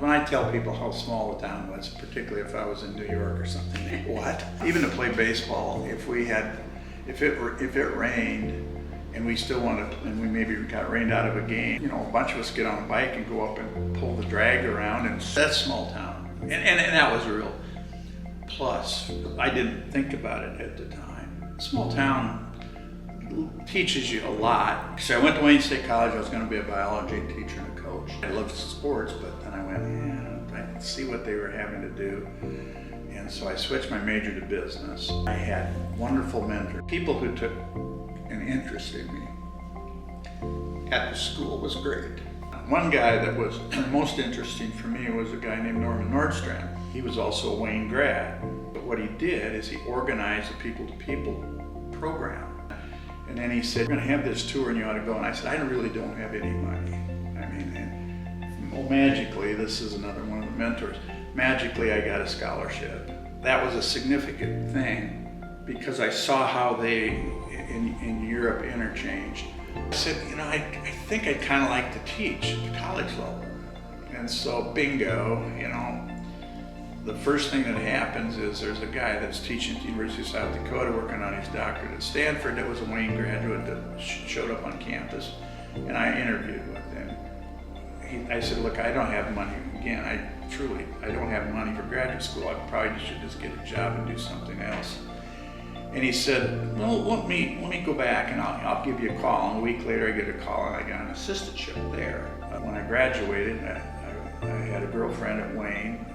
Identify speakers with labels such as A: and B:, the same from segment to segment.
A: When I tell people how small the town was, particularly if I was in New York or something, they go, what? Even to play baseball, if it rained and we still wanted, and we maybe got rained out of a game, you know, a bunch of us get on a bike and go up and pull the drag around, and that's small town. And that was a real plus. I didn't think about it at the time. Small town teaches you a lot. So I went to Wayne State College. I was going to be a biology teacher and a coach. I loved sports, but then I went, I see what they were having to do. And so I switched my major to business. I had wonderful mentors, people who took an interest in me. At the school was great. One guy that was most interesting for me was a guy named Norman Nordstrand. He was also a Wayne grad. But what he did is he organized a people-to-people program. And then he said, we're going to have this tour and you ought to go. And I said, I really don't have any money. I mean, and magically, this is another one of the mentors, magically I got a scholarship. That was a significant thing because I saw how they, in Europe, interchanged. I said, you know, I think I'd kind of like to teach at the college level. And so, bingo, you know, the first thing that happens is there's a guy that's teaching at the University of South Dakota working on his doctorate at Stanford that was a Wayne graduate that showed up on campus, and I interviewed with him. I said, look, I don't have money. Again, I don't have money for graduate school. I probably should just get a job and do something else. And he said, well, let me go back and I'll give you a call. And a week later I get a call and I got an assistantship there. When I graduated, I had a girlfriend at Wayne.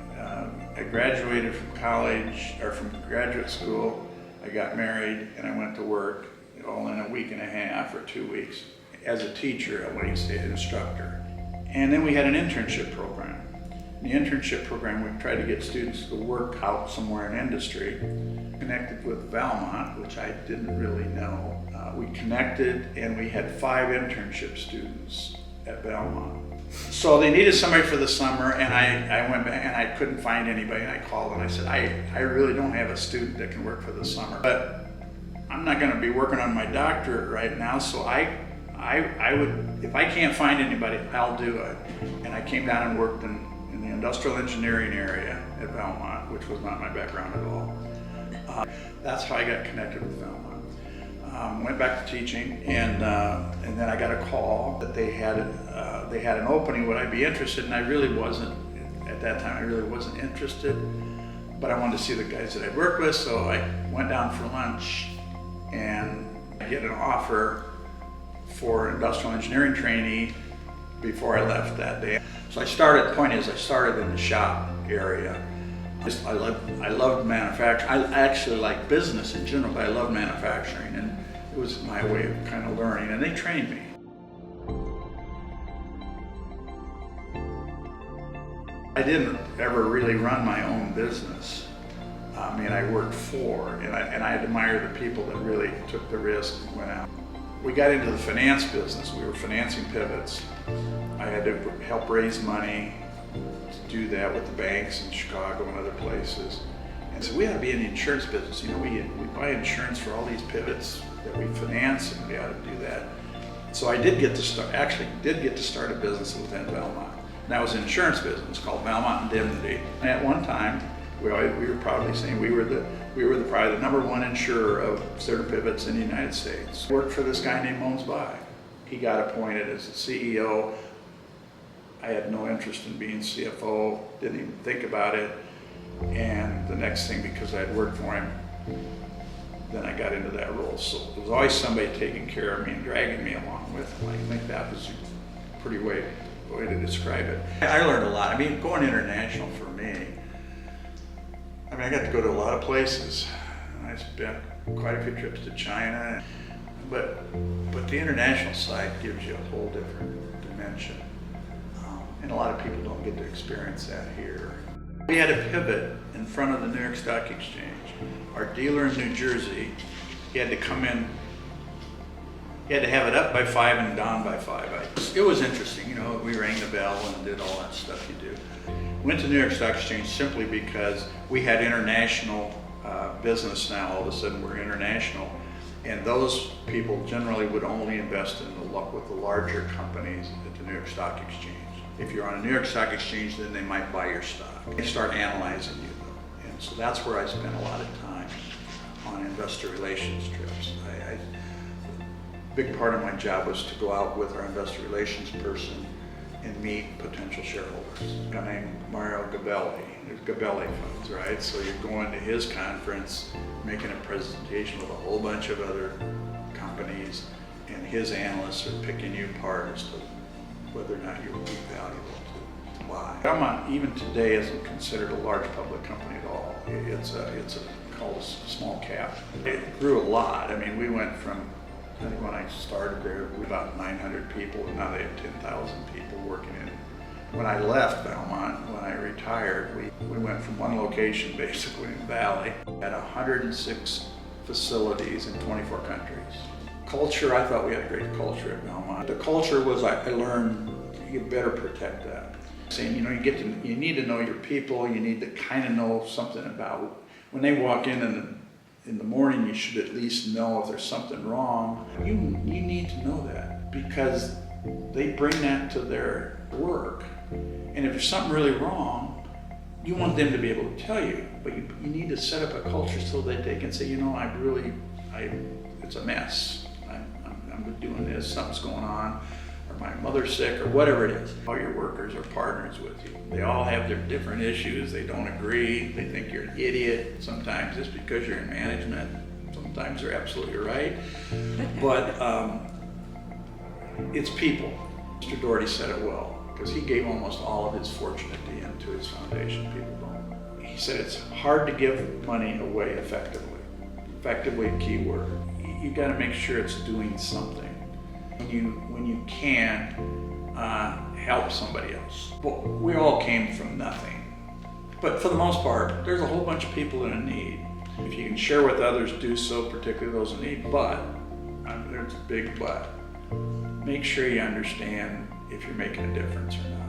A: I graduated from college, or from graduate school. I got married and I went to work all in a week and a half or 2 weeks as a teacher at Wayne State, instructor. And then we had an internship program. In the internship program, we tried to get students to work out somewhere in industry. Connected with Valmont, which I didn't really know. We connected and we had 5 internship students at Valmont. So they needed somebody for the summer, and I went back and I couldn't find anybody, and I called and I said, I really don't have a student that can work for the summer, but I'm not going to be working on my doctorate right now, so I would, if I can't find anybody, I'll do it. And I came down and worked in the industrial engineering area at Valmont, which was not my background at all. That's how I got connected with Valmont. Went back to teaching, and then I got a call that they had an opening. Would I be interested? And I really wasn't at that time. I really wasn't interested, but I wanted to see the guys that I'd worked with. So I went down for lunch, and I get an offer for industrial engineering trainee before I left that day. So I started. The point is, I started in the shop area. I loved manufacturing. I actually like business in general, but I loved manufacturing, and it was my way of kind of learning, and they trained me. I didn't ever really run my own business. I mean, I worked for, and I admire the people that really took the risk and went out. We got into the finance business. We were financing pivots. I had to help raise money to do that with the banks in Chicago and other places. And so we ought to be in the insurance business. You know, we buy insurance for all these pivots that we finance, and we ought to do that. So I did get to start a business within Valmont. And that was an insurance business called Valmont Indemnity. And at one time, we were proudly saying we were probably the #1 insurer of certain pivots in the United States. Worked for this guy named Mones By. He got appointed as the CEO. I had no interest in being CFO, didn't even think about it. And the next thing, because I'd worked for him, then I got into that role. So there was always somebody taking care of me and dragging me along with him. I think that was a pretty way to describe it. I learned a lot. I mean, going international for me, I mean, I got to go to a lot of places. I spent quite a few trips to China, but the international side gives you a whole different dimension. And a lot of people don't get to experience that here. We had a pivot in front of the New York Stock Exchange. Our dealer in New Jersey, he had to come in, he had to have it up by 5 and down by 5. It was interesting, you know, we rang the bell and did all that stuff you do. Went to New York Stock Exchange simply because we had international business now. All of a sudden we're international, and those people generally would only invest with the larger companies at the New York Stock Exchange. If you're on a New York Stock Exchange, then they might buy your stock. They start analyzing you though. And so that's where I spent a lot of time on investor relations trips. Big part of my job was to go out with our investor relations person and meet potential shareholders. A guy named Mario Gabelli. There's Gabelli funds, right? So you're going to his conference, making a presentation with a whole bunch of other companies, and his analysts are picking you apart as to whether or not you would be valuable to buy. Fremont, even today, isn't considered a large public company at all. It's called a small cap. It grew a lot. I mean, we went from, I think when I started there, we were about 900 people, and now they have 10,000 people working in it. When I left Belmont, when I retired, we went from one location, basically in the Valley, at 106 facilities in 24 countries. Culture, I thought we had a great culture at Belmont. The culture was, I learned, you better protect that. Saying, you need to know your people, you need to kind of know something about, when they walk in the morning, you should at least know if there's something wrong. You need to know that because they bring that to their work. And if there's something really wrong, you want them to be able to tell you, but you need to set up a culture so that they can say, it's a mess. I'm doing this, something's going on, or my mother's sick, or whatever it is. All your workers are partners with you. They all have their different issues. They don't agree. They think you're an idiot. Sometimes it's because you're in management. Sometimes they're absolutely right. But it's people. Mr. Doherty said it well, because he gave almost all of his fortune at the end to his foundation. People don't. He said it's hard to give money away effectively. Effectively, a key word. You got to make sure it's doing something. When you can help somebody else. But we all came from nothing. But for the most part, there's a whole bunch of people in need. If you can share with others, do so, particularly those in need. But there's a big but. Make sure you understand if you're making a difference or not.